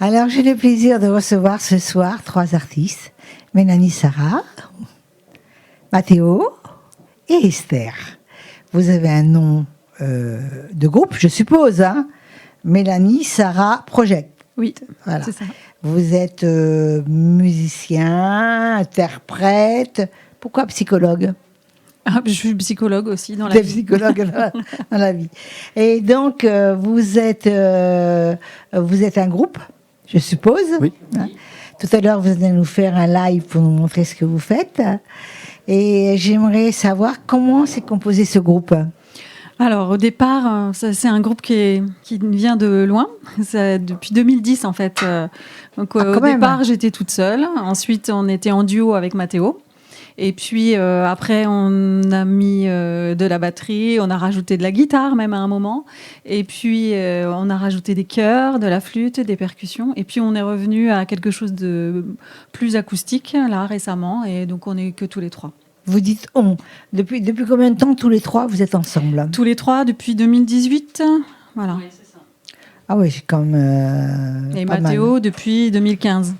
Alors, j'ai le plaisir de recevoir ce soir 3 artistes. Mélanie Sarah, Mathéo et Esther. Vous avez un nom de groupe, je suppose, hein? Mélanie Sarah Project. Oui, voilà. C'est ça. Vous êtes musicien, interprète. Pourquoi psychologue? Je suis psychologue aussi dans la Vous êtes vie. psychologue dans la vie. Et donc, vous êtes un groupe, je suppose. Oui. Hein. Tout à l'heure, vous allez nous faire un live pour nous montrer ce que vous faites. Et j'aimerais savoir comment s'est composé ce groupe. Alors, au départ, c'est un groupe qui vient de loin. Depuis 2010, en fait. Donc, au départ, j'étais toute seule. Ensuite, on était en duo avec Mathéo. Et puis, après, on a mis de la batterie. On a rajouté de la guitare, même à un moment. Et puis, on a rajouté des chœurs, de la flûte, des percussions. Et puis, on est revenu à quelque chose de plus acoustique, là, récemment. Et donc, on n'est que tous les 3. Vous dites on. Depuis combien de temps tous les 3 vous êtes ensemble? Tous les 3 depuis 2018. Voilà. Oui, c'est ça. Ah oui, c'est comme. Et Mathéo depuis 2015.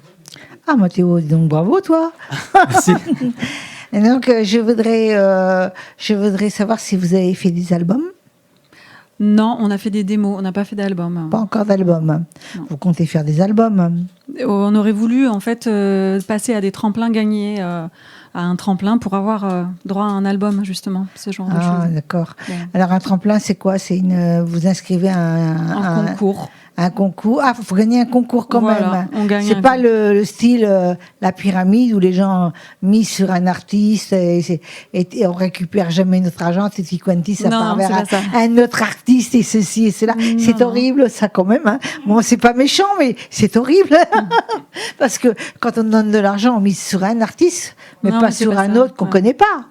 Ah, Mathéo, donc bravo, toi. Merci. Et donc, je voudrais savoir si vous avez fait des albums. Non, on a fait des démos, on n'a pas fait d'album. Pas encore d'album. Non. Vous comptez faire des albums? On aurait voulu en fait passer à des tremplins, gagner à un tremplin pour avoir droit à un album justement, ce genre de choses. Ah, d'accord. Ouais. Alors, un tremplin, c'est quoi? C'est vous inscrivez à Un concours. Un concours. Ah, il faut gagner un concours quand Voilà, même. on gagne C'est un pas concours. le style la pyramide où les gens misent sur un artiste et on récupère jamais notre argent. C'est quanti, ça Non, part vers c'est pas ça. un autre artiste et ceci et cela. Non, C'est non. horrible, ça quand même. Hein. Bon, c'est pas méchant, mais c'est horrible parce que quand on donne de l'argent, on mise sur un artiste, mais Non, pas mais c'est sur pas un ça. autre qu'on Ouais. connaît pas.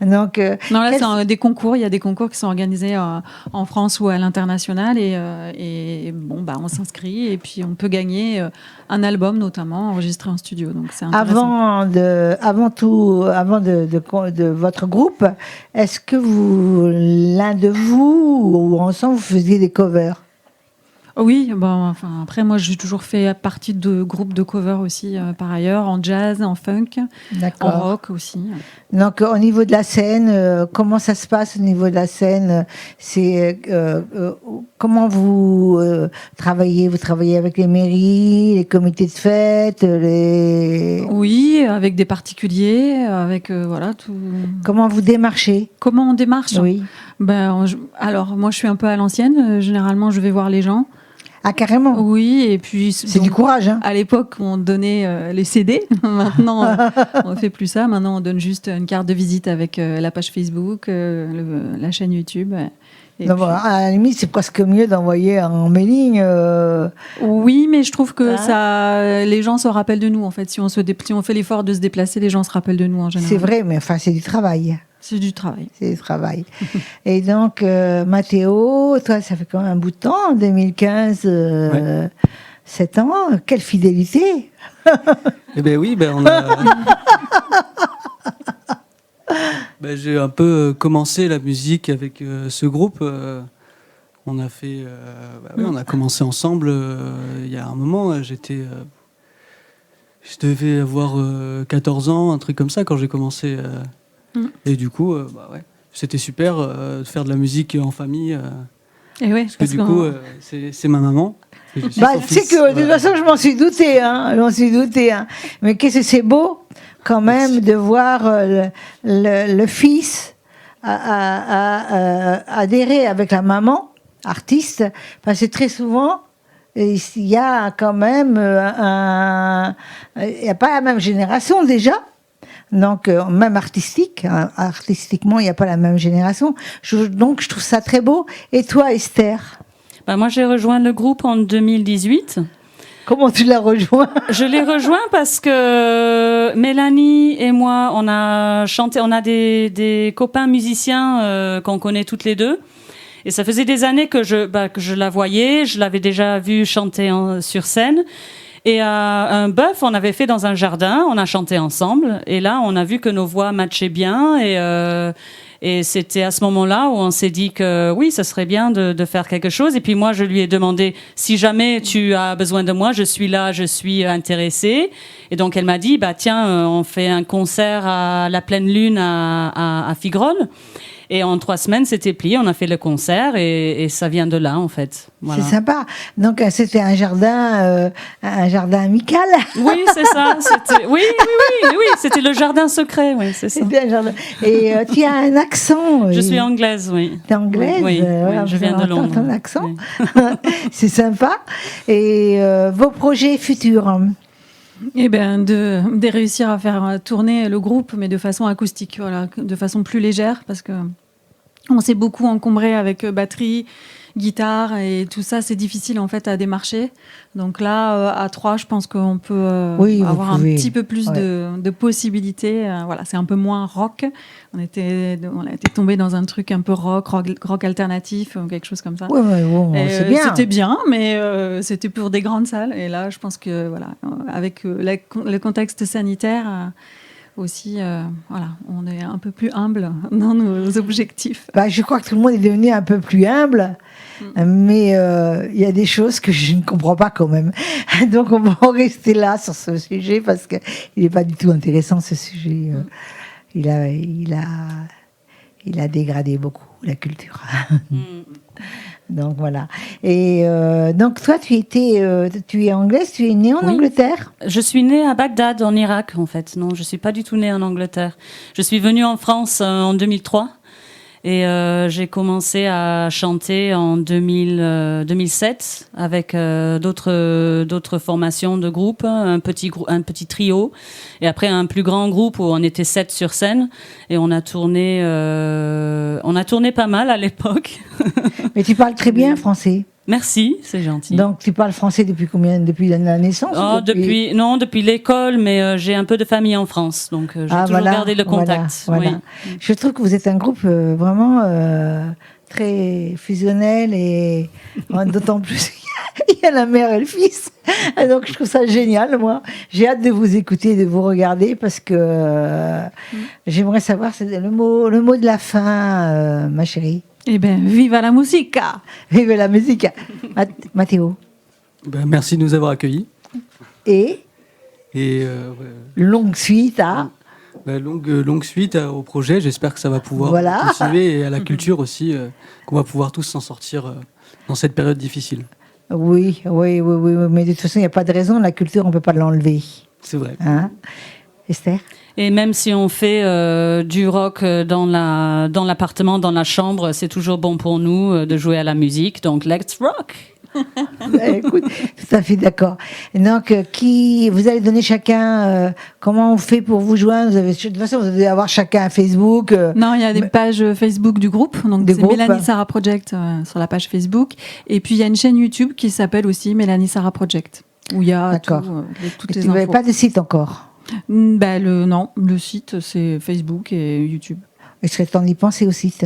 Donc, Non, là, c'est des concours. Il y a des concours qui sont organisés en France ou à l'international. Et bon, bah, on s'inscrit et puis on peut gagner un album, notamment, enregistré en studio. Donc, c'est intéressant. avant de votre groupe, est-ce que l'un de vous ou ensemble, vous faisiez des covers? Oui, bon, enfin, après, moi, j'ai toujours fait partie de groupes de cover aussi, par ailleurs, en jazz, en funk, en D'accord. rock aussi. Donc, au niveau de la scène, comment ça se passe au niveau de la scène? Comment vous travaillez? Vous travaillez avec les mairies, les comités de fête, Oui, avec des particuliers, avec voilà tout. Comment vous démarchez? Comment on démarche? Oui. Alors, moi, je suis un peu à l'ancienne. Généralement, je vais voir les gens. Ah, carrément. Oui, et puis C'est du courage, hein. à l'époque, on donnait les CD. Maintenant, on ne fait plus ça. Maintenant, on donne juste une carte de visite avec la page Facebook, la chaîne YouTube. Et Non, puis- à la limite, c'est presque mieux d'envoyer en mailing. Oui, mais je trouve que les gens se rappellent de nous. En fait, si on fait l'effort de se déplacer, les gens se rappellent de nous en général. C'est vrai, mais enfin, c'est du travail. C'est du travail. C'est du travail. Et donc, Mathéo, toi, ça fait quand même un bout de temps, en 2015, 7 ans. Quelle fidélité! Eh ben oui, on a. J'ai un peu commencé la musique avec ce groupe. On a fait. On a commencé ensemble il y a un moment. Je devais avoir 14 ans, un truc comme ça, quand j'ai commencé. Et du coup, c'était super de faire de la musique en famille. Et ouais, Parce que du coup, c'est ma maman. Et je suis son Tu sais fils, que, de toute voilà. façon, je m'en suis douté, hein. Je m'en suis douté, hein. Mais qu'est-ce que c'est beau, quand même, de voir le fils adhérer avec la maman, artiste, parce que très souvent, il y a quand même il n'y a pas la même génération déjà. Donc, même artistiquement, il n'y a pas la même génération. Donc, je trouve ça très beau. Et toi, Esther? Moi, j'ai rejoint le groupe en 2018. Comment tu l'as rejoint? Je l'ai rejoint parce que Mélanie et moi, on a chanté, on a des copains musiciens qu'on connaît toutes les deux. Et ça faisait des années que je la voyais, je l'avais déjà vue chanter sur scène. Et un bœuf, on avait fait dans un jardin, on a chanté ensemble. Et là, on a vu que nos voix matchaient bien. Et c'était à ce moment-là où on s'est dit que oui, ça serait bien de faire quelque chose. Et puis moi, je lui ai demandé si jamais tu as besoin de moi, je suis là, je suis intéressée. Et donc elle m'a dit, bah tiens, on fait un concert à la pleine lune à Figrolles. Et en 3 semaines, c'était plié. On a fait le concert et ça vient de là, en fait. Voilà. C'est sympa. Donc, c'était un jardin amical. Oui, c'est ça. Oui. C'était le jardin secret. Oui, c'est ça. C'était un jardin. Et tu as un accent. Je suis anglaise, oui. T'es anglaise. Oui, je viens de Londres. Ton accent. Oui. C'est sympa. Et vos projets futurs? Eh bien, de réussir à faire tourner le groupe, mais de façon acoustique, voilà, de façon plus légère, parce que on s'est beaucoup encombré avec batterie, guitare et tout ça, c'est difficile en fait à démarcher. Donc là, à 3, je pense qu'on peut avoir un petit peu plus de possibilités. Voilà, c'est un peu moins rock. On a été tombé dans un truc un peu rock alternatif, quelque chose comme ça. Oui, bon, c'est bien. C'était bien, mais c'était pour des grandes salles. Et là, je pense que voilà, avec le contexte sanitaire. Aussi, voilà, on est un peu plus humble dans nos objectifs. Je crois que tout le monde est devenu un peu plus humble, mais il y a des choses que je ne comprends pas quand même. Donc on va en rester là sur ce sujet parce qu'il n'est pas du tout intéressant ce sujet. Il a dégradé beaucoup la culture. Donc voilà. Et donc toi, tu es anglaise, tu es née en Angleterre? Je suis née à Bagdad, en Irak, en fait. Non, je suis pas du tout née en Angleterre. Je suis venue en France en 2003 et j'ai commencé à chanter en 2007 avec d'autres formations de groupes, un petit trio et après un plus grand groupe où on était 7 sur scène et on a tourné pas mal à l'époque. Mais tu parles très bien français. Merci, c'est gentil. Donc tu parles français depuis combien? Depuis la naissance? Depuis l'école, mais j'ai un peu de famille en France, donc j'ai toujours gardé le contact. Voilà. Oui. Je trouve que vous êtes un groupe vraiment très fusionnel et d'autant plus il y a la mère et le fils. Et donc je trouve ça génial, moi. J'ai hâte de vous écouter, de vous regarder parce que j'aimerais savoir le mot de la fin, ma chérie. Eh bien, viva la musica! Viva la musica! Matteo. Merci de nous avoir accueillis. Et longue suite à... longue suite au projet. J'espère que ça va pouvoir continuer et à la culture aussi, qu'on va pouvoir tous s'en sortir dans cette période difficile. Oui. Mais de toute façon, il n'y a pas de raison. La culture, on ne peut pas l'enlever. C'est vrai. Hein? Esther? Et même si on fait du rock dans l'appartement, dans la chambre, c'est toujours bon pour nous de jouer à la musique. Donc, let's rock! Écoute, tout à fait d'accord. Donc, vous allez donner chacun, comment on fait pour vous joindre? De toute façon, vous devez avoir chacun un Facebook. Non, il y a des pages Facebook du groupe. Donc, c'est Mélanie Sarah Project sur la page Facebook. Et puis, il y a une chaîne YouTube qui s'appelle aussi Mélanie Sarah Project, où il y a toutes les infos. Vous n'avez pas de site encore? Le site, c'est Facebook et YouTube. Est-ce que tu en y penses au site?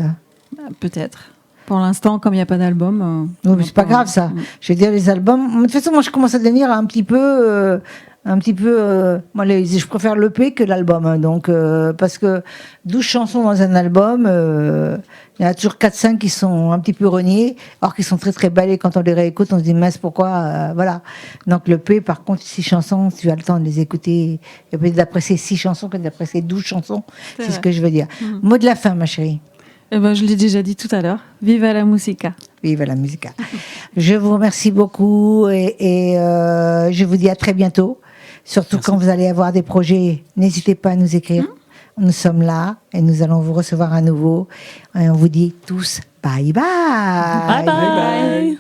Peut-être. Pour l'instant, comme il n'y a pas d'album... non, mais c'est pas grave, ça. Je veux dire, les albums... De toute façon, moi, je commence à devenir un petit peu... moi, je préfère l'EP que l'album. Hein, donc, parce que 12 chansons dans un album, il y en a toujours 4-5 qui sont un petit peu reniées, alors qu'ils sont très très belles. Et quand on les réécoute, on se dit, mince, pourquoi voilà. Donc, l'EP, par contre, 6 chansons, tu as le temps de les écouter. Et peut-être d'apprécier 6 chansons que d'apprécier 12 chansons. C'est ce que je veux dire. Mot de la fin, ma chérie. Je l'ai déjà dit tout à l'heure. Viva la musica. Viva la musica. Je vous remercie beaucoup et je vous dis à très bientôt. Surtout quand vous allez avoir des projets, n'hésitez pas à nous écrire. Nous sommes là et nous allons vous recevoir à nouveau. Et on vous dit tous bye bye. Bye bye. Bye bye.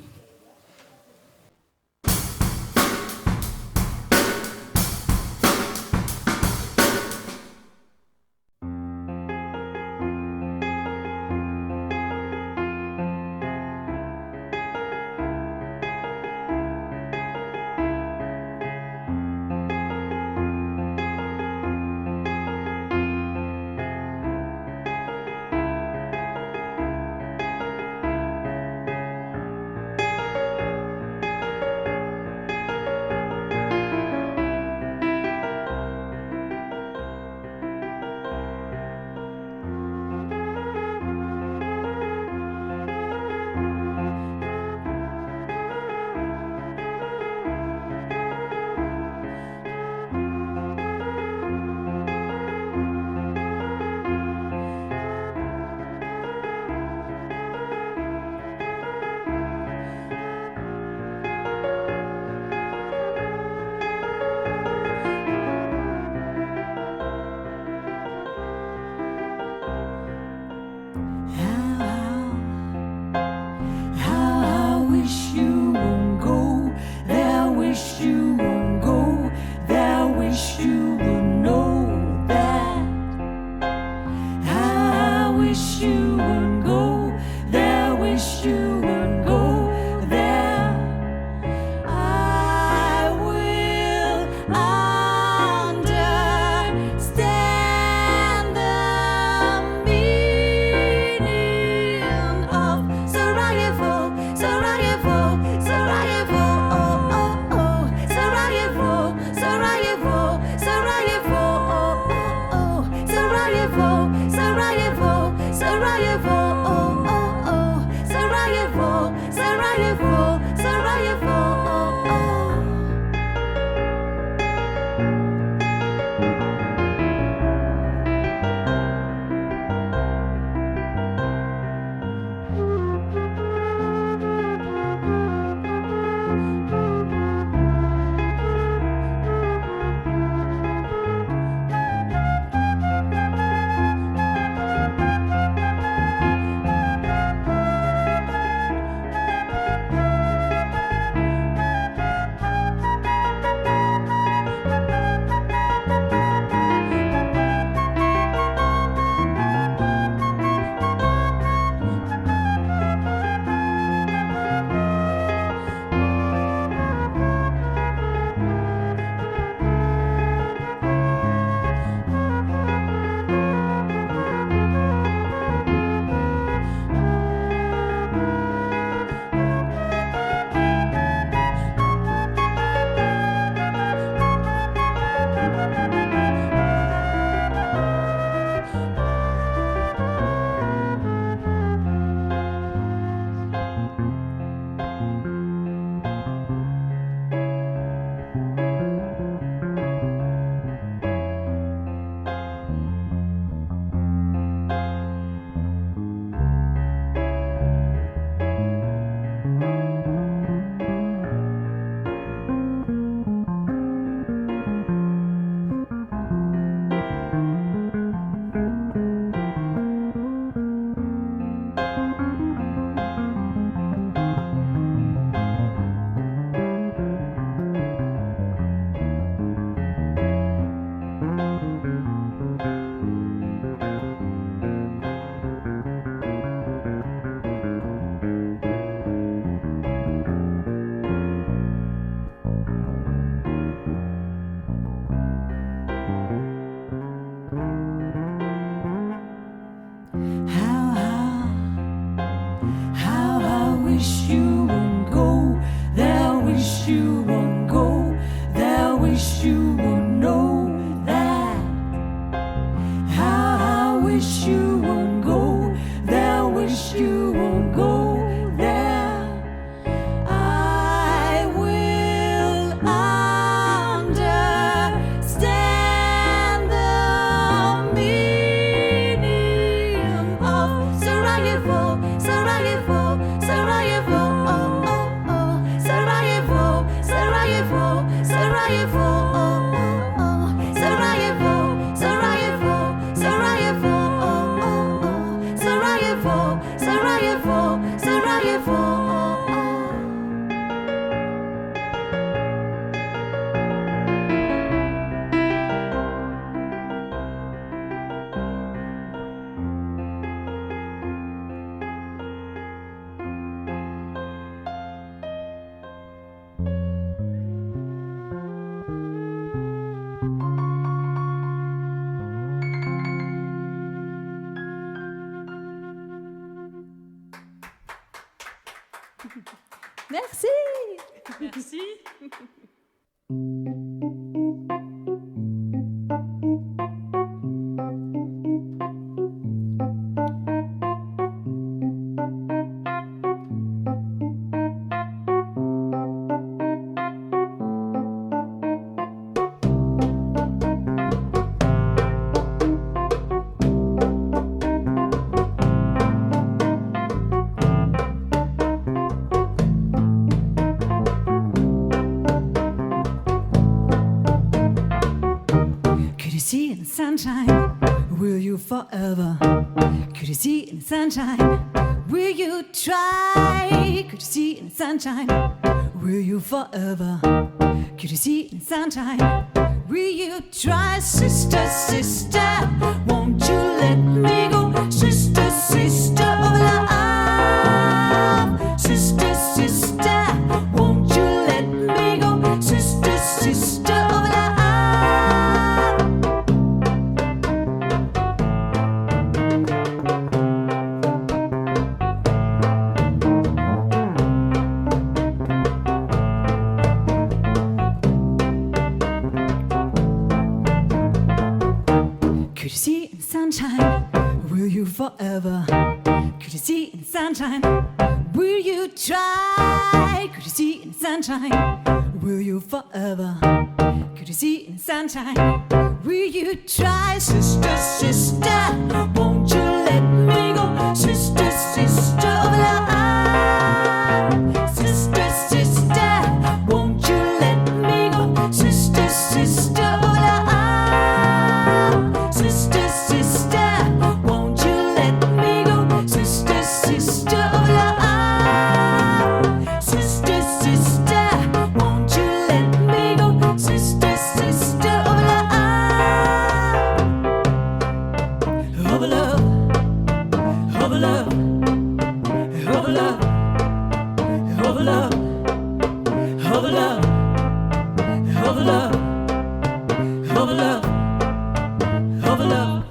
Merci. Sunshine, will you forever? Could you see in the sunshine? Will you try? Could you see in the sunshine? Will you forever? Could you see in the sunshine? Will you try, sister, sister? Won't you let me go, sister, sister of love? Sister, sister, won't you let me go, sister, sister of love? Could you see in the sunshine? Will you forever? Could you see in the sunshine? Will you try? Could you see in the sunshine? Will you forever? Could you see in the sunshine? Will you try, sister, sister? Won't you let me go, sister, sister of love? Sister, sister, won't you let me go, sister, sister of love? Sister, sister, won't you let me go, sister, sister of love? Sister, sister, won't you let me go, sister, sister of love? Of love, of love, of love, of love, of love, of love, of love, of love.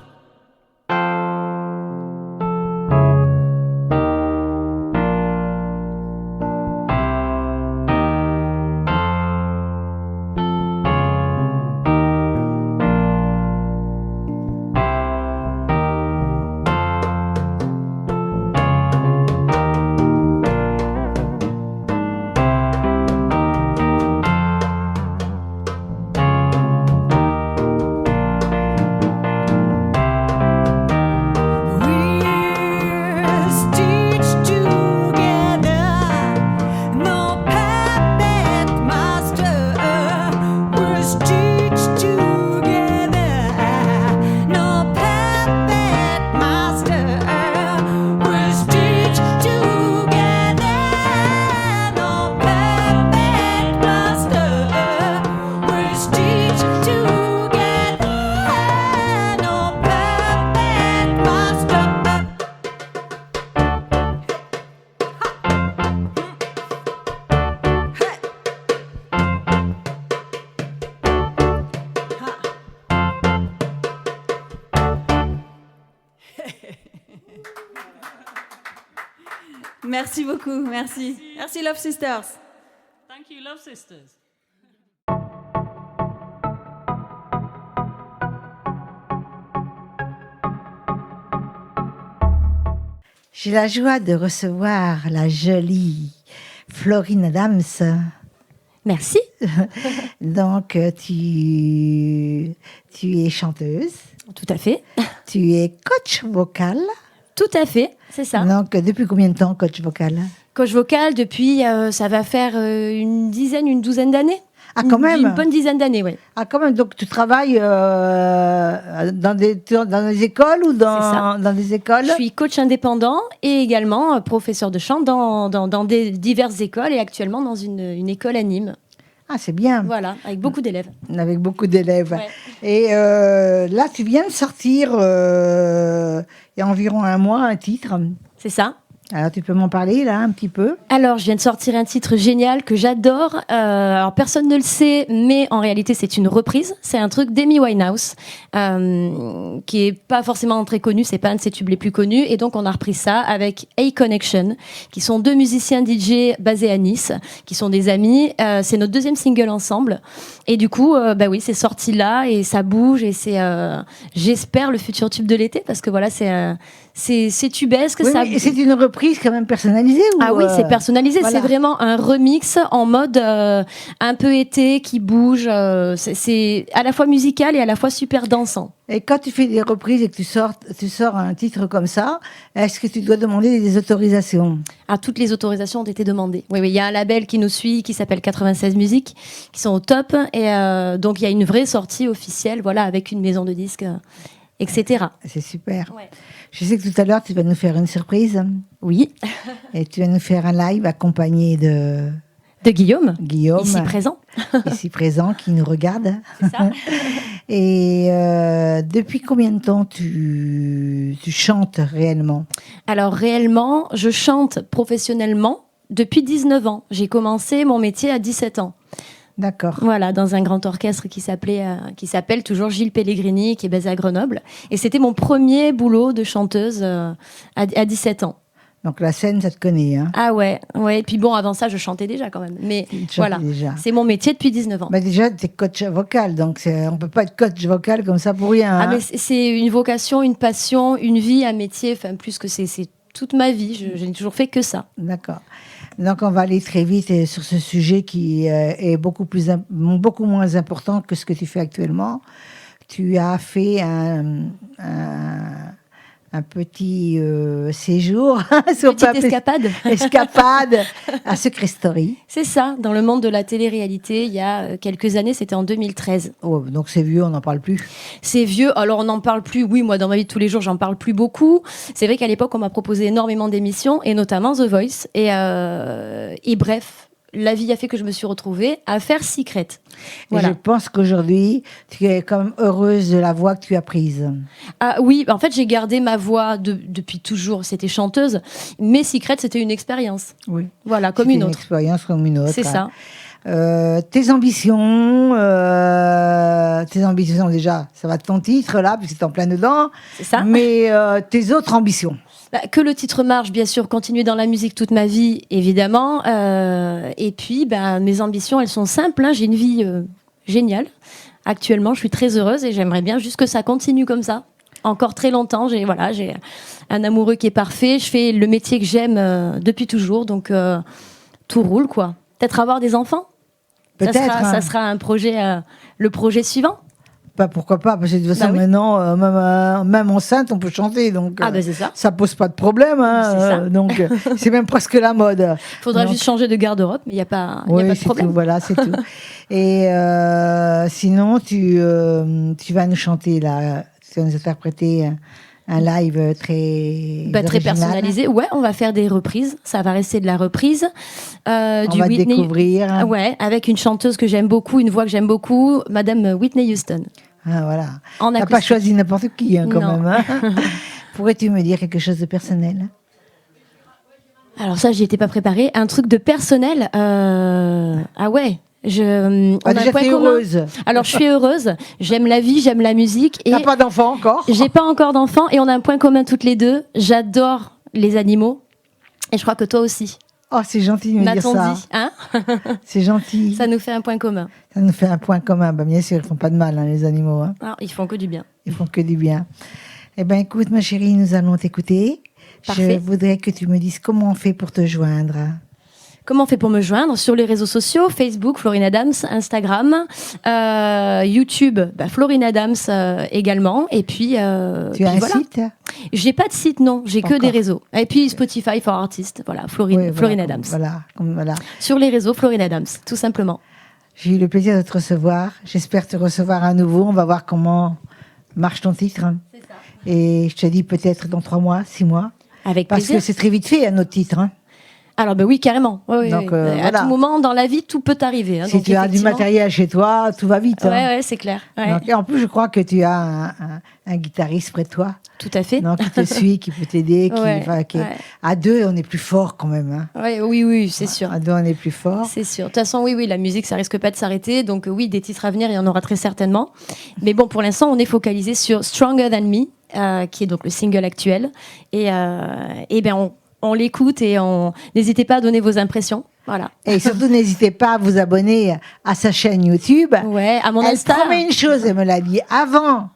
We're stitched together, no puppet master. We're stitched together, no puppet master. We're stitched together, no puppet master. We're stitched together, no puppet master. Merci beaucoup, merci. Merci Love Sisters. Thank you, Love Sisters. J'ai la joie de recevoir la jolie Florine Adams. Merci. Donc, tu es chanteuse, Tout à fait. tu es coach vocal. Tout à fait, c'est ça. Donc, depuis combien de temps coach vocal? Coach vocal depuis, ça va faire une douzaine d'années. Ah, quand même. Une bonne dizaine d'années, oui. Ah, quand même. Donc, tu travailles dans des écoles ou dans des écoles? Je suis coach indépendant et également professeur de chant dans des diverses écoles et actuellement dans une école à Nîmes. Ah, c'est bien. Voilà, avec beaucoup d'élèves. Avec beaucoup d'élèves. Ouais. Et là, tu viens de sortir il y a environ un mois un titre. C'est ça. Alors, tu peux m'en parler, là, un petit peu? Alors, je viens de sortir un titre génial que j'adore. Alors, personne ne le sait, mais en réalité, c'est une reprise. C'est un truc d'Amy Winehouse, qui est pas forcément très connu. C'est pas un de ses tubes les plus connus. Et donc, on a repris ça avec A-Connection, qui sont 2 musiciens DJ basés à Nice, qui sont des amis. C'est notre 2e single ensemble. Et du coup, bah oui, c'est sorti là et ça bouge. Et c'est, j'espère, le futur tube de l'été, parce que voilà, c'est tubesque. Oui, ça... mais c'est une reprise quand même personnalisée ou Ah oui, c'est personnalisé. voilà. C'est vraiment un remix en mode un peu été qui bouge. C'est à la fois musical et à la fois super dansant. Et quand tu fais des reprises et que tu sors un titre comme ça, est-ce que tu dois demander des autorisations? Ah, toutes les autorisations ont été demandées. Oui, il y a un label qui nous suit, qui s'appelle 96 Musiques, qui sont au top. Et donc, il y a une vraie sortie officielle, voilà, avec une maison de disques, etc. C'est super. Ouais. Je sais que tout à l'heure, tu vas nous faire une surprise. Oui. Et tu vas nous faire un live accompagné de Guillaume, Guillaume, ici présent. ici présent, qui nous regarde. C'est ça. Et depuis combien de temps tu chantes réellement? Alors réellement, je chante professionnellement depuis 19 ans. J'ai commencé mon métier à 17 ans. D'accord. Voilà, dans un grand orchestre qui s'appelle toujours Gilles Pellegrini, qui est basé à Grenoble. Et c'était mon premier boulot de chanteuse à 17 ans. Donc la scène, ça te connaît, hein? Ah ouais. Et puis bon, avant ça, je chantais déjà quand même. Mais voilà, déjà. c'est mon métier depuis 19 ans. Bah déjà, tu es coach vocal, donc on peut pas être coach vocal comme ça pour rien. Ah Hein. mais c'est une vocation, une passion, une vie, un métier, enfin plus que c'est toute ma vie. Je n'ai toujours fait que ça. D'accord. Donc on va aller très vite sur ce sujet qui est beaucoup moins important que ce que tu fais actuellement. Tu as fait un petit séjour, si on peut appeler- escapade à Secret Story. C'est ça, dans le monde de la télé-réalité, il y a quelques années, c'était en 2013. Oh, donc c'est vieux, on n'en parle plus. C'est vieux, alors on n'en parle plus, oui, moi dans ma vie de tous les jours, j'en parle plus beaucoup. C'est vrai qu'à l'époque, on m'a proposé énormément d'émissions, et notamment The Voice, et bref, la vie a fait que je me suis retrouvée à faire Secret. Voilà. Et je pense qu'aujourd'hui, tu es quand même heureuse de la voix que tu as prise. Ah oui, en fait, j'ai gardé ma voix depuis toujours. C'était chanteuse, mais Secret, c'était une expérience. Oui. Voilà, comme C'était une autre. Une expérience comme une autre. C'est ça. Tes ambitions déjà, ça va de ton titre là, puisque tu es en plein dedans. C'est ça. Mais tes autres ambitions. Que le titre marche, bien sûr, continuer dans la musique toute ma vie, évidemment. Et puis, mes ambitions, elles sont simples. J'ai une vie géniale. Actuellement, je suis très heureuse et j'aimerais bien juste que ça continue comme ça. Encore très longtemps. J'ai un amoureux qui est parfait. Je fais le métier que j'aime depuis toujours. Donc, tout roule, quoi. Peut-être avoir des enfants. Peut-être. Ça sera un projet, le projet suivant. Bah, pourquoi pas, parce que de toute façon, oui. maintenant, même enceinte, on peut chanter. Donc, c'est ça. Ça pose pas de problème. Hein, C'est ça. Donc, c'est même presque la mode. Faudra juste changer de garde-robe, mais il n'y a pas de problème. Tout, voilà, c'est tout. Et sinon, tu vas nous chanter, là, tu vas nous interpréter un live très très personnalisé. Ouais, on va faire des reprises. Ça va rester de la reprise. On du va Whitney... découvrir. Ouais, avec une chanteuse que j'aime beaucoup, une voix que j'aime beaucoup, Madame Whitney Houston. Ah, voilà. En T'as pas choisi n'importe qui, hein, quand Non. même. Hein. Pourrais-tu me dire quelque chose de personnel? Alors ça, j'y étais pas préparée. Un truc de personnel. Ah ouais. On a déjà, un point t'es commun. heureuse. Alors, je suis heureuse. J'aime la vie, j'aime la musique. Et T'as pas d'enfant encore? j'ai pas encore d'enfant et on a un point commun toutes les deux. J'adore les animaux. Et je crois que toi aussi. Oh, c'est gentil de me dire M'a-t-on ça. dit, hein? C'est gentil. Ça nous fait un point commun. Ça nous fait un point commun. Bah, bien sûr, ils font pas de mal, hein, les animaux. Hein. Alors, ils font que du bien. Ils font que du bien. Eh ben, écoute, ma chérie, nous allons t'écouter. Parfait. Je voudrais que tu me dises comment on fait pour te joindre. Comment on fait pour me joindre? Sur les réseaux sociaux, Facebook, Florine Adams, Instagram, YouTube, Florine Adams également. Et puis, Tu as un site? J'ai pas de site, non. J'ai que Encore. des réseaux. Et puis Spotify for Artists. Voilà, Florine Adams. Voilà. Sur les réseaux, Florine Adams, tout simplement. J'ai eu le plaisir de te recevoir. J'espère te recevoir à nouveau. On va voir comment marche ton titre. C'est ça. Et je te dis peut-être dans 3 mois, 6 mois. Avec Parce plaisir. que c'est très vite fait, un autre titre. Hein. Alors oui, carrément. Oui, Donc, à voilà. tout moment dans la vie, tout peut arriver. Hein, Si donc, tu as du matériel chez toi, tout va vite. Ouais, c'est clair. Ouais. Donc, et en plus, je crois que tu as un guitariste près de toi. Tout à fait. Donc, qui te suit, qui peut t'aider. À deux, on est plus fort quand même. Hein. Oui, c'est sûr. À deux, on est plus fort. C'est sûr. De toute façon, oui, la musique, ça risque pas de s'arrêter. Donc oui, des titres à venir, il y en aura très certainement. Mais bon, pour l'instant, on est focalisé sur Stronger Than Me, qui est donc le single actuel. Et ben, on l'écoute et n'hésitez pas à donner vos impressions. Voilà. Et surtout, n'hésitez pas à vous abonner à sa chaîne YouTube. Ouais, à mon Elle Insta. promet une chose, elle me l'a dit avant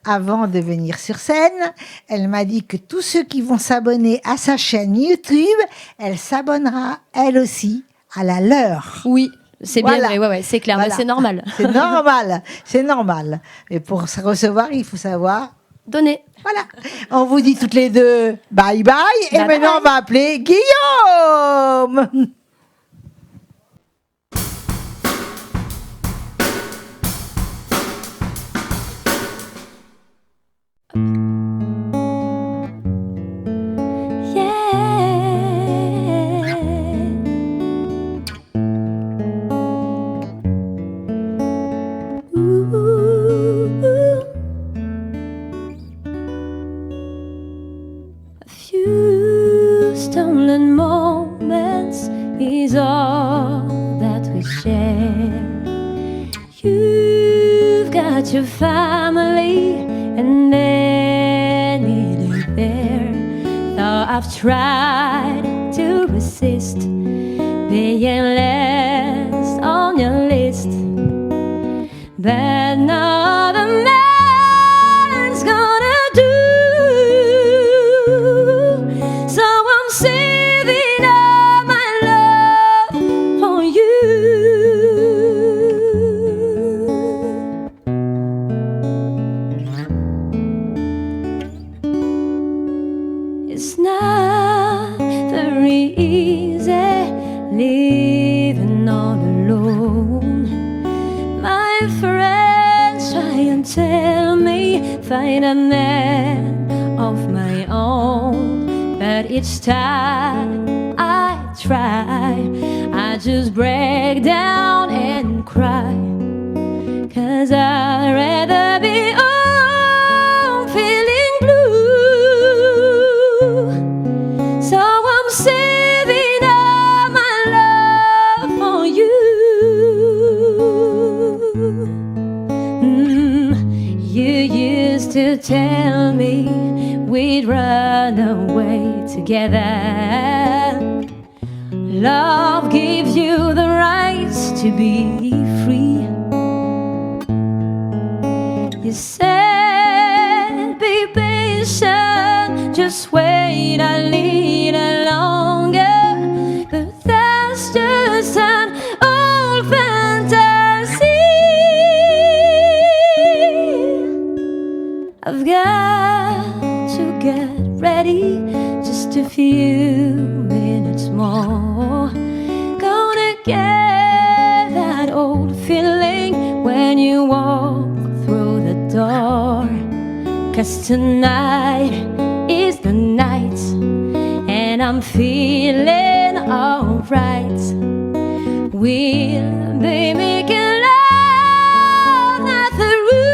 de venir sur scène. Elle m'a dit que tous ceux qui vont s'abonner à sa chaîne YouTube, elle s'abonnera elle aussi à la leur. Oui. C'est Voilà. bien vrai, ouais, c'est clair, Voilà. c'est normal. C'est normal. Et pour se recevoir, il faut savoir. Donnez. Voilà. On vous dit toutes les deux bye bye. Et Bye maintenant, bye. on va appeler Guillaume. A few stolen moments is all that we share. You've got your family and many live there. Though I've tried to resist being last on your list, but another man's gonna do. So I'm saving up my love for you. It's not very easy living all alone. My friends try and tell me find a man of my own, but each time I try, I just break down and cry. 'Cause I'd rather be home feeling blue. So I'm saving up my love for you. You used to tell me we'd run away together. Love gives you the right to be free. You said, be patient, just wait a little longer. But that's just an old fantasy. I've got to get ready, just a few minutes more. Gonna get that old feeling when you walk through the door. 'Cause tonight is the night, and I'm feeling alright. We'll be making love, not the rule.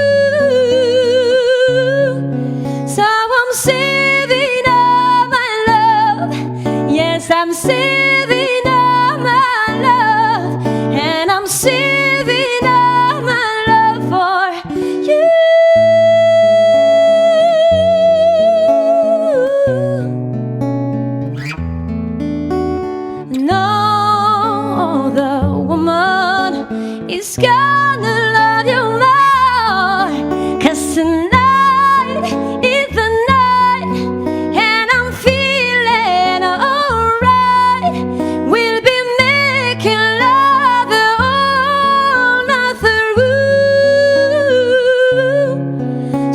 So I'm saving up my love. Yes, I'm saving up my love, and I'm saving up my love for you. No other woman is gonna love you more. 'Cause tonight is the night, and I'm feeling alright. We'll be making love all night through.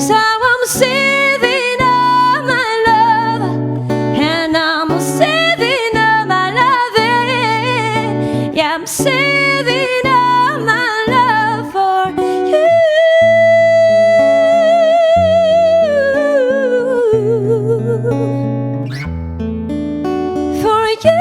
So I'm saving up my love, and I'm saving up my love. Yeah, I'm saving up my love for you. For you.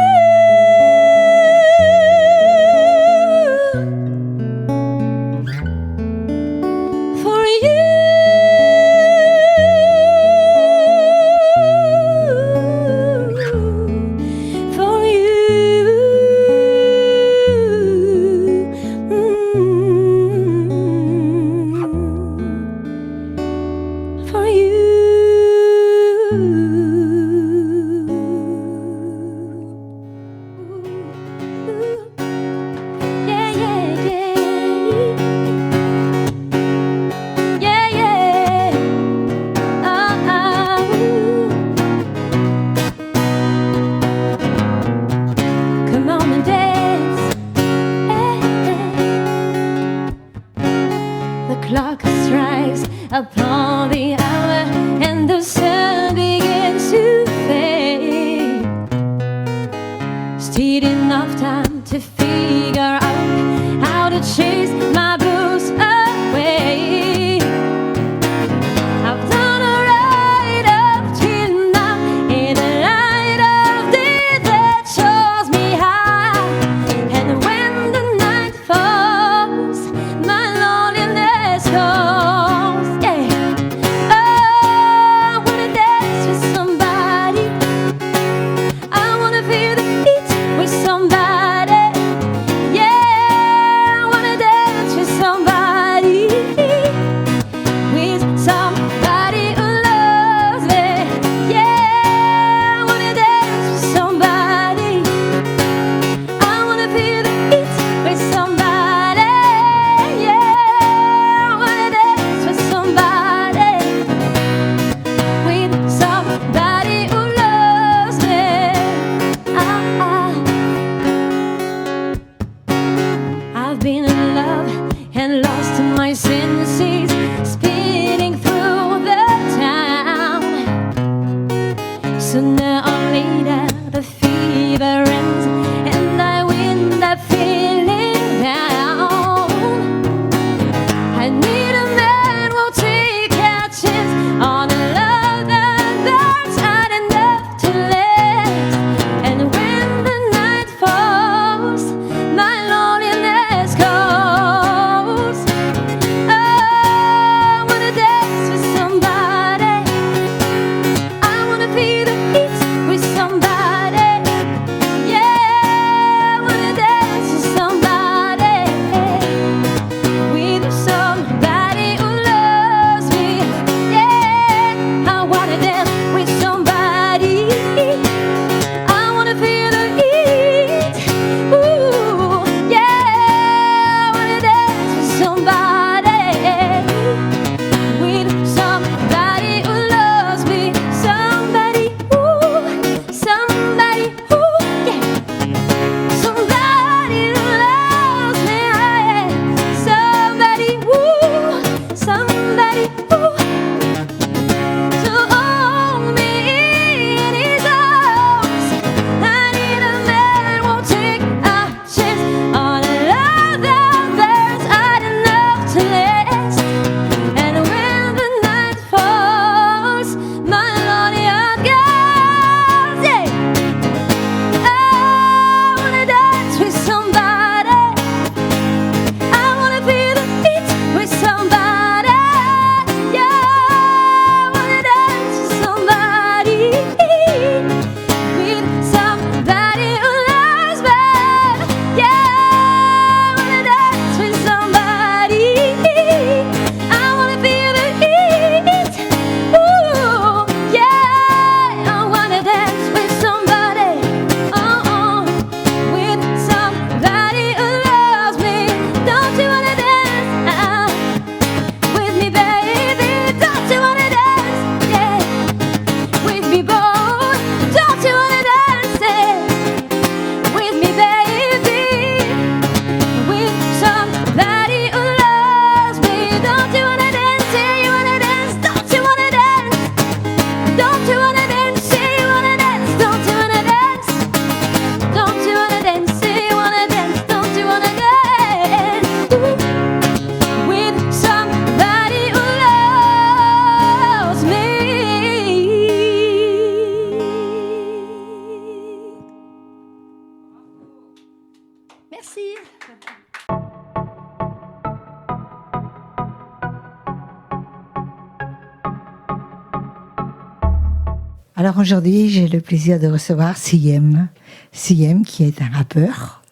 Alors aujourd'hui, j'ai le plaisir de recevoir Siem. Siem, qui est un rappeur.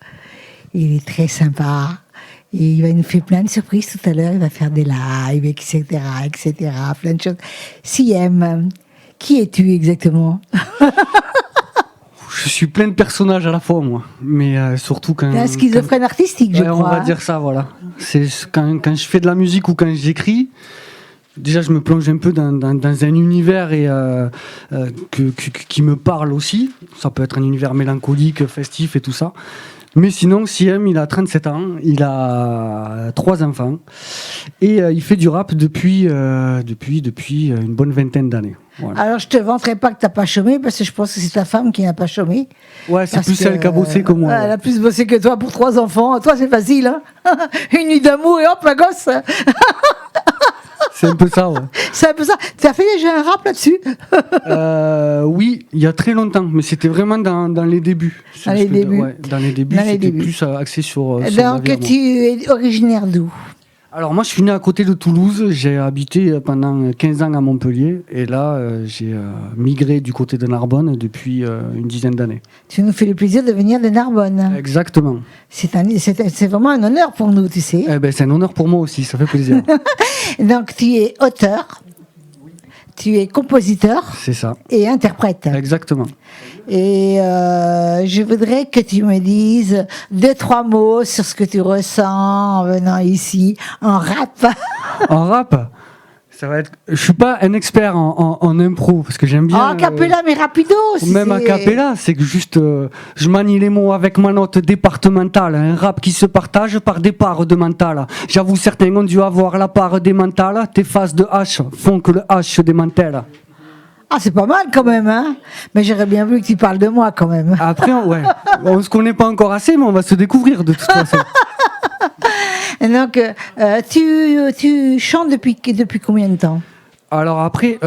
Il est très sympa. Et il va nous faire plein de surprises tout à l'heure. Il va faire des lives, etc., plein de choses. Siem, qui es-tu exactement? Je suis plein de personnages à la fois, moi. Mais surtout quand... T'es un schizophrène artistique, je crois. On va dire ça, voilà. C'est quand je fais de la musique ou quand j'écris, déjà je me plonge un peu dans un univers qui me parle aussi. Ça peut être un univers mélancolique, festif et tout ça. Mais sinon, Siem, il a 37 ans, il a 3 enfants et il fait du rap depuis une bonne vingtaine d'années. Voilà. Alors, je te vanterai pas que t'as pas chômé, parce que je pense que c'est ta femme qui n'a pas chômé. Ouais, c'est plus celle qui a bossé que moi. Elle a plus bossé que toi pour 3 enfants. Toi, c'est facile, hein. Une nuit d'amour et hop, la gosse. C'est un peu ça, ouais. C'est un peu ça. Tu as fait déjà un rap là-dessus? Oui, il y a très longtemps, mais c'était vraiment dans les débuts. Dans les débuts. Ouais, dans les débuts, c'était plus axé sur Donc, tu es originaire d'où? Alors moi, je suis né à côté de Toulouse. J'ai habité pendant 15 ans à Montpellier. Et là, j'ai migré du côté de Narbonne depuis une dizaine d'années. Tu nous fais le plaisir de venir de Narbonne. Exactement. C'est vraiment un honneur pour nous, tu sais. Eh ben, c'est un honneur pour moi aussi, ça fait plaisir. Donc, tu es auteur, tu es compositeur. C'est ça. Et interprète. Exactement. Et je voudrais que tu me dises 2-3 mots sur ce que tu ressens en venant ici, en rap. En rap, ça va être... Je suis pas un expert en impro, parce que j'aime bien... En cappella, mais rapido. Même a cappella, c'est que juste je manie les mots avec ma note départementale. Un rap qui se partage par des parts de mental. J'avoue, certains ont dû avoir la part des mentales. Tes phases de H font que le H se démantèle. Ah, c'est pas mal quand même, hein. Mais j'aurais bien voulu que tu parles de moi quand même. Après, ouais, on se connaît pas encore assez, mais on va se découvrir de toute façon. Donc, tu chantes depuis combien de temps? Alors après,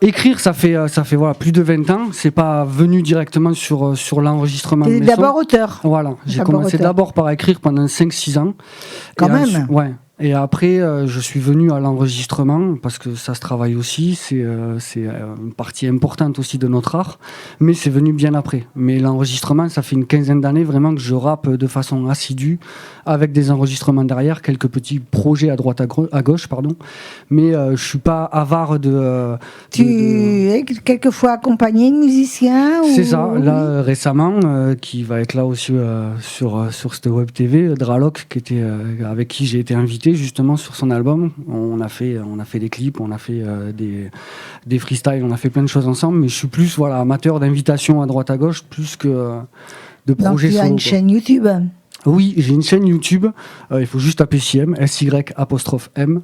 écrire, ça fait voilà, plus de 20 ans. C'est pas venu directement sur l'enregistrement. Tu es d'abord auteur. Voilà, j'ai commencé d'abord par écrire pendant 5-6 ans. Quand même. Ouais. Et après, je suis venu à l'enregistrement, parce que ça se travaille aussi, c'est une partie importante aussi de notre art, mais c'est venu bien après. Mais l'enregistrement, ça fait une quinzaine d'années vraiment que je rappe de façon assidue, avec des enregistrements derrière, quelques petits projets à droite, à gauche, pardon. Mais je suis pas avare de... Tu es quelquefois accompagné de musiciens? C'est ça, là récemment, qui va être là aussi sur cette web TV, Draloc, avec qui j'ai été invité justement sur son album. On a fait des clips, on a fait des freestyles, on a fait plein de choses ensemble, mais je suis plus amateur d'invitations à droite à gauche plus que de projets solo. Donc tu as une chaîne YouTube? Oui, j'ai une chaîne YouTube, il faut juste taper Siem, SY''M,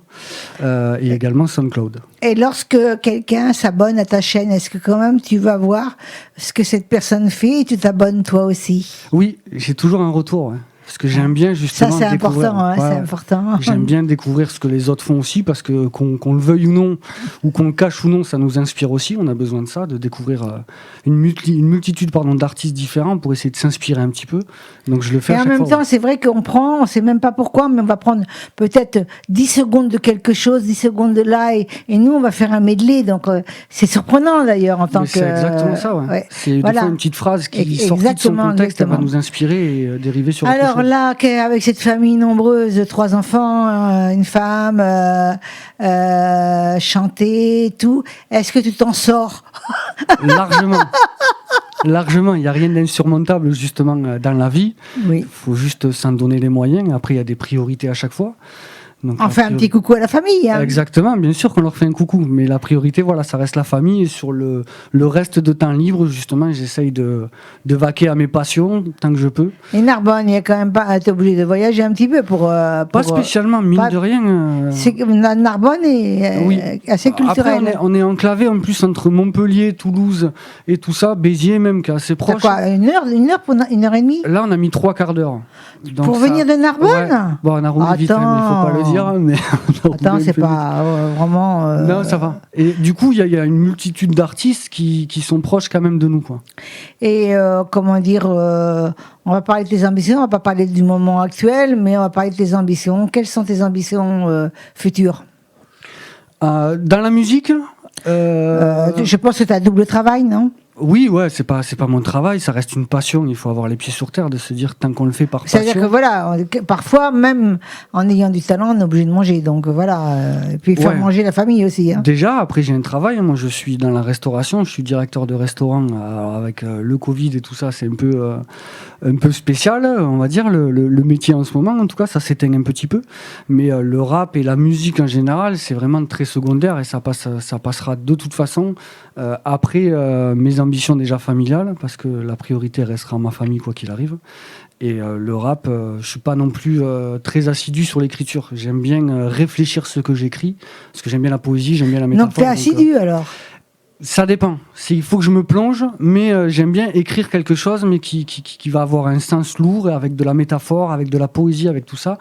et également SoundCloud. Et lorsque quelqu'un s'abonne à ta chaîne, est-ce que quand même tu vas voir ce que cette personne fait et tu t'abonnes toi aussi? Oui, j'ai toujours un retour, ouais. Parce que j'aime bien justement ça, c'est découvrir. Important, c'est important. J'aime bien découvrir ce que les autres font aussi, parce que qu'on le veuille ou non, ou qu'on le cache ou non, ça nous inspire aussi. On a besoin de ça, de découvrir une multitude d'artistes différents pour essayer de s'inspirer un petit peu. Donc je le fais. Et en même temps, c'est vrai on ne sait même pas pourquoi, mais on va prendre peut-être 10 secondes de quelque chose, 10 secondes de là, et nous on va faire un medley. Donc c'est surprenant d'ailleurs en tant que. C'est exactement ça, ouais. Ouais. C'est des fois une petite phrase qui sortie de son contexte, elle va nous inspirer et dériver sur autre chose. Alors là, avec cette famille nombreuse, 3 enfants, une femme, chanter, tout, est-ce que tu t'en sors? Largement, il n'y a rien d'insurmontable justement dans la vie. Oui. Il faut juste s'en donner les moyens. Après, il y a des priorités à chaque fois. Donc, on fait un petit coucou à la famille. Hein. Exactement, bien sûr qu'on leur fait un coucou. Mais la priorité, ça reste la famille. Et sur le reste de temps libre, justement, j'essaye de vaquer à mes passions tant que je peux. Et Narbonne, il n'y a quand même pas... T'es obligé de voyager un petit peu pour pas spécialement, mine de rien. Narbonne est assez culturelle. Après, on est enclavé en plus entre Montpellier, Toulouse et tout ça. Béziers même, qui est assez proche. T'as quoi, une heure et demie? Là, on a mis 3 quarts d'heure. Donc pour venir de Narbonne. Ouais. Bon, on a roulé vite, mais il faut pas le dire. Mais attends, c'est pas vraiment. Non, ça va. Et du coup, il y a une multitude d'artistes qui sont proches quand même de nous, quoi. Et comment dire, on va parler de tes ambitions, on va pas parler du moment actuel, mais on va parler de tes ambitions. Quelles sont tes ambitions futures? Dans la musique, je pense que tu as double travail, non? oui, ouais, c'est pas mon travail, ça reste une passion. Il faut avoir les pieds sur terre, de se dire tant qu'on le fait par passion. C'est-à-dire que voilà, parfois même en ayant du talent, on est obligé de manger. Donc voilà, et puis faire manger la famille aussi. Hein. Déjà, après j'ai un travail. Moi, je suis dans la restauration. Je suis directeur de restaurant. Avec le Covid et tout ça, c'est un peu spécial, on va dire le métier en ce moment. En tout cas, ça s'éteint un petit peu. Mais le rap et la musique en général, c'est vraiment très secondaire et ça passera de toute façon après mes ambitions déjà familiales, parce que la priorité restera ma famille quoi qu'il arrive. Et le rap, je suis pas non plus très assidu sur l'écriture. J'aime bien réfléchir ce que j'écris, parce que j'aime bien la poésie, j'aime bien la métaphore. Donc t'es assidu alors? Ça dépend. Il faut que je me plonge, mais j'aime bien écrire quelque chose, mais qui va avoir un sens lourd, avec de la métaphore, avec de la poésie, avec tout ça.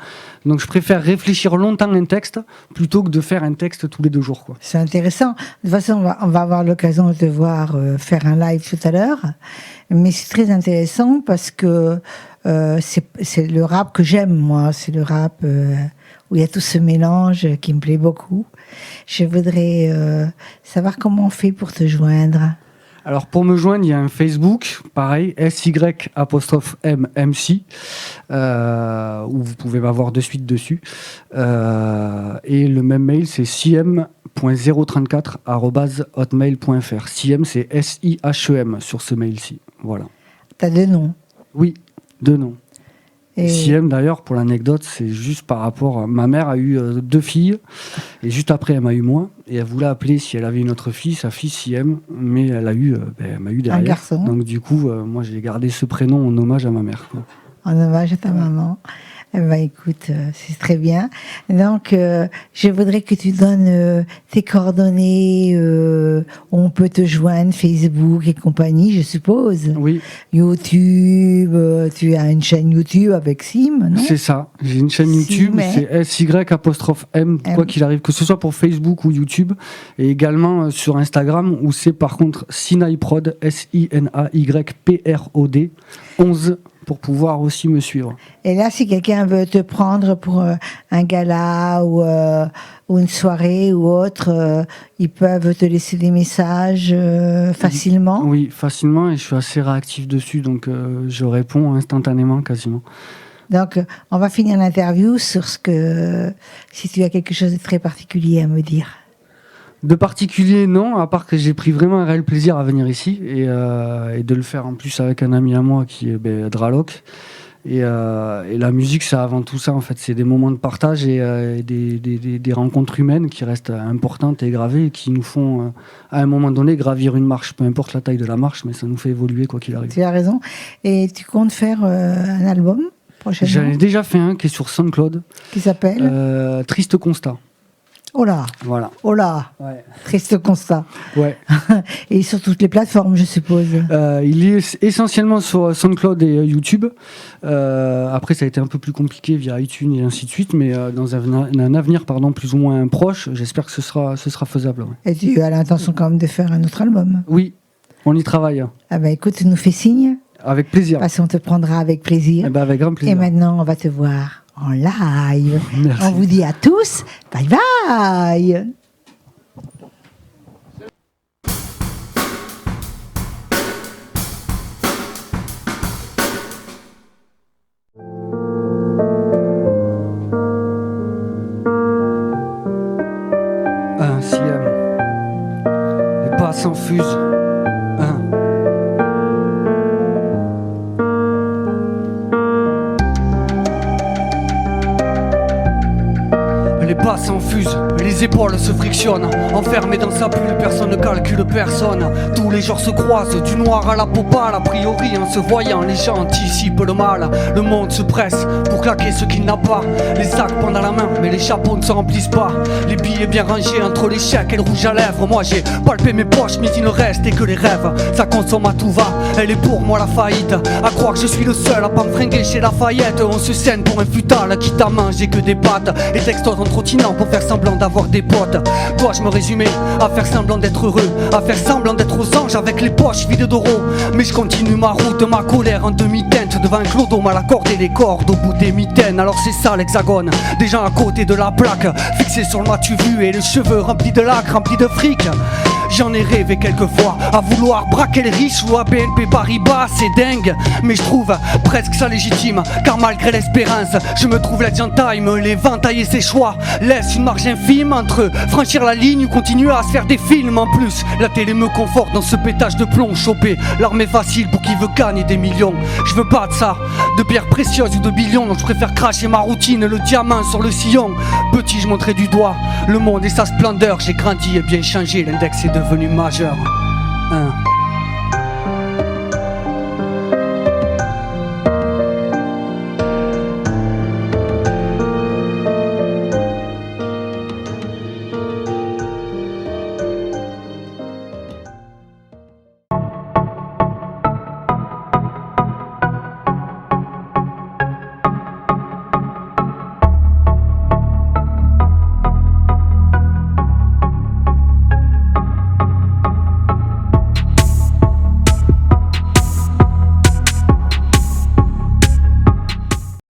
Donc je préfère réfléchir longtemps un texte, plutôt que de faire un texte tous les 2 jours, quoi. C'est intéressant. De toute façon, on va avoir l'occasion de te voir faire un live tout à l'heure. Mais c'est très intéressant parce que c'est le rap que j'aime, moi. C'est le rap où il y a tout ce mélange qui me plaît beaucoup. Je voudrais savoir comment on fait pour te joindre. Alors pour me joindre, il y a un Facebook, pareil, SY''MMC, où vous pouvez m'avoir de suite dessus. Et le même mail, c'est siem.034@hotmail.fr. Siem, c'est SIHEM sur ce mail-ci. Voilà. T'as 2 noms? Oui, 2 noms. Et Siem, d'ailleurs, pour l'anecdote, c'est juste par rapport à... Ma mère a eu 2 filles, et juste après, elle m'a eu moi, et elle voulait appeler, si elle avait une autre fille, sa fille Siem, mais elle m'a eu derrière. Un garçon. Donc du coup, moi, j'ai gardé ce prénom en hommage à ma mère, quoi. En hommage à ta maman. Eh ben, écoute, c'est très bien. Donc, je voudrais que tu donnes tes coordonnées, où on peut te joindre, Facebook et compagnie, je suppose. Oui. YouTube, tu as une chaîne YouTube avec Sim, non? C'est ça. J'ai une chaîne YouTube, c'est SY''M, quoi qu'il arrive, que ce soit pour Facebook ou YouTube, et également sur Instagram, où c'est par contre Sinayprod, SINAYPROD 11, pour pouvoir aussi me suivre. Et là, si quelqu'un veut te prendre pour un gala ou une soirée ou autre, ils peuvent te laisser des messages facilement? Oui, facilement, et je suis assez réactif dessus, donc je réponds instantanément, quasiment. Donc, on va finir l'interview sur si tu as quelque chose de très particulier à me dire. De particulier, non, à part que j'ai pris vraiment un réel plaisir à venir ici et de le faire en plus avec un ami à moi qui est Draloc. Et la musique, c'est avant tout ça, en fait. C'est des moments de partage et des rencontres humaines qui restent importantes et gravées et qui nous font, à un moment donné, gravir une marche. Peu importe la taille de la marche, mais ça nous fait évoluer quoi qu'il arrive. Tu as raison. Et tu comptes faire un album prochainement? J'en ai déjà fait un qui est sur SoundCloud. Qui s'appelle Triste Constat. Oh là, voilà. Oh là, ouais. Triste constat. Ouais. Et sur toutes les plateformes, je suppose. Il est essentiellement sur SoundCloud et YouTube. Après, ça a été un peu plus compliqué via iTunes et ainsi de suite, mais dans un avenir plus ou moins proche, j'espère que ce sera faisable. Ouais. Et tu as l'intention quand même de faire un autre album? Oui, on y travaille. Ah ben écoute, tu nous fais signe. Avec plaisir. Parce qu'on te prendra avec plaisir. Eh ben, avec grand plaisir. Et maintenant, on va te voir en live. Merci. On vous dit à tous, bye bye. Un Siem. Les pas s'enfusent. Les bas s'enfusent, les épaules se frictionnent. Enfermé dans sa bulle, personne ne calcule personne. Tous les genres se croisent, du noir à la popale. A priori, en se voyant, les gens anticipent le mal. Le monde se presse pour claquer ce qu'il n'a pas. Les sacs pendant la main, mais les chapeaux ne se remplissent pas. Les billets bien rangés entre les chèques et le rouge à lèvres. Moi j'ai palpé mes poches, mais il ne reste que les rêves. Ça consomme à tout va, elle est pour moi la faillite. À croire que je suis le seul à pas me fringuer chez Lafayette. On se scène pour un futal, quitte à manger que des pâtes. Et textos en trottinant pour faire semblant d'avoir des potes. Dois-je me résumer à faire semblant d'être heureux, à faire semblant d'être aux anges avec les poches vides d'euros. Mais je continue ma route, ma colère en demi-teinte. Devant un clodo mal accordé les cordes au bout des mitaines. Alors c'est ça l'hexagone, des gens à côté de la plaque, fixés sur le m'as-tu vu et les cheveux remplis de lac, remplis de fric. J'en ai rêvé quelquefois, à vouloir braquer les riches ou à BNP Paribas, c'est dingue. Mais je trouve presque ça légitime, car malgré l'espérance, je me trouve la gentime, les ventailles et ses choix laissent une marge infime entre franchir la ligne ou continuer à se faire des films. En plus, la télé me conforte dans ce pétage de plomb, choper l'armée facile pour qui veut gagner des millions. Je veux pas de ça, de pierres précieuses ou de billions, donc je préfère cracher ma routine, le diamant sur le sillon. Petit, je montrais du doigt le monde et sa splendeur, j'ai grandi et bien changé, l'index est devenu majeur.